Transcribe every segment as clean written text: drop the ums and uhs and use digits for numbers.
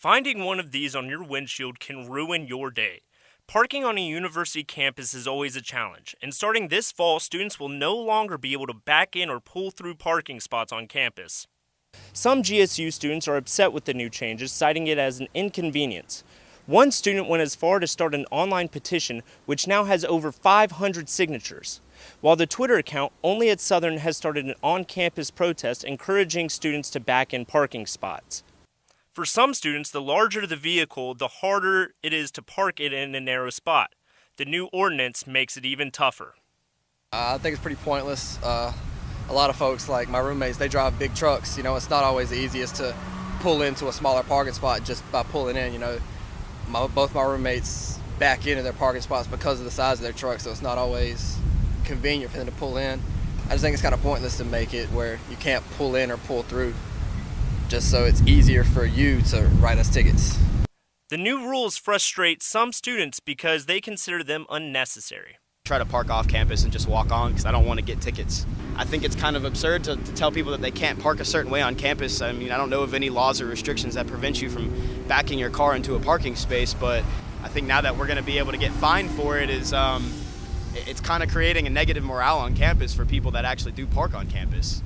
Finding one of these on your windshield can ruin your day. Parking on a university campus is always a challenge, and starting this fall, students will no longer be able to back in or pull through parking spots on campus. Some GSU students are upset with the new changes, citing it as an inconvenience. One student went as far to start an online petition, which now has over 500 signatures, while the Twitter account Only at Southern has started an on-campus protest encouraging students to back in parking spots. For some students, the larger the vehicle, the harder it is to park it in a narrow spot. The new ordinance makes it even tougher. I think it's pretty pointless. A lot of folks, like my roommates, they drive big trucks. It's not always the easiest to pull into a smaller parking spot just by pulling in. Both my roommates back into their parking spots because of the size of their truck, so it's not always convenient for them to pull in. I just think it's kind of pointless to make it where you can't pull in or pull through, just so it's easier for you to write us tickets. The new rules frustrate some students because they consider them unnecessary. Try to park off campus and just walk on because I don't want to get tickets. I think it's kind of absurd to tell people that they can't park a certain way on campus. I mean, I don't know of any laws or restrictions that prevent you from backing your car into a parking space, but I think now that we're going to be able to get fined for it it's kind of creating a negative morale on campus for people that actually do park on campus.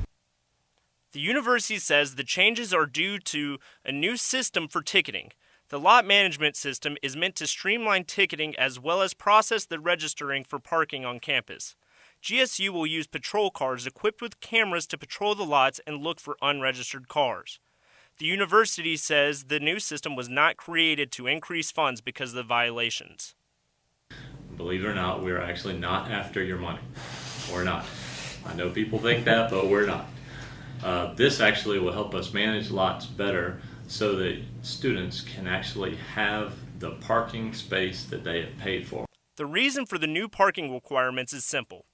The university says the changes are due to a new system for ticketing. The lot management system is meant to streamline ticketing as well as process the registering for parking on campus. GSU will use patrol cars equipped with cameras to patrol the lots and look for unregistered cars. The university says the new system was not created to increase funds because of the violations. Believe it or not, we're actually not after your money. We're not. I know people think that, but we're not. This actually will help us manage lots better so that students can actually have the parking space that they have paid for. The reason for the new parking requirements is simple.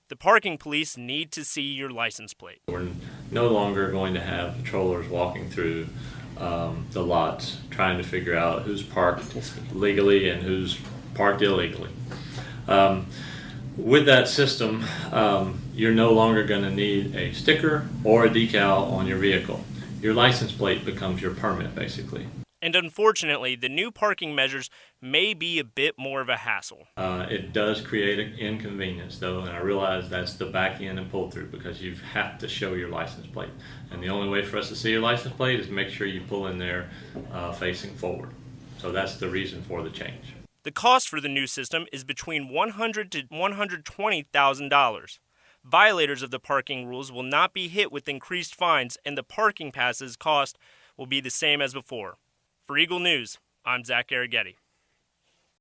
The parking police need to see your license plate. We're no longer going to have patrollers walking through the lots trying to figure out who's parked legally and who's parked illegally. With that system, you're no longer going to need a sticker or a decal on your vehicle. Your license plate becomes your permit, basically. And unfortunately, the new parking measures may be a bit more of a hassle. It does create an inconvenience, though, and I realize that's the back end and pull through because you have to show your license plate. And the only way for us to see your license plate is make sure you pull in there facing forward. So that's the reason for the change. The cost for the new system is between $100,000 to $120,000. Violators of the parking rules will not be hit with increased fines, and the parking passes cost will be the same as before. For Eagle News, I'm Zach Garaghetti.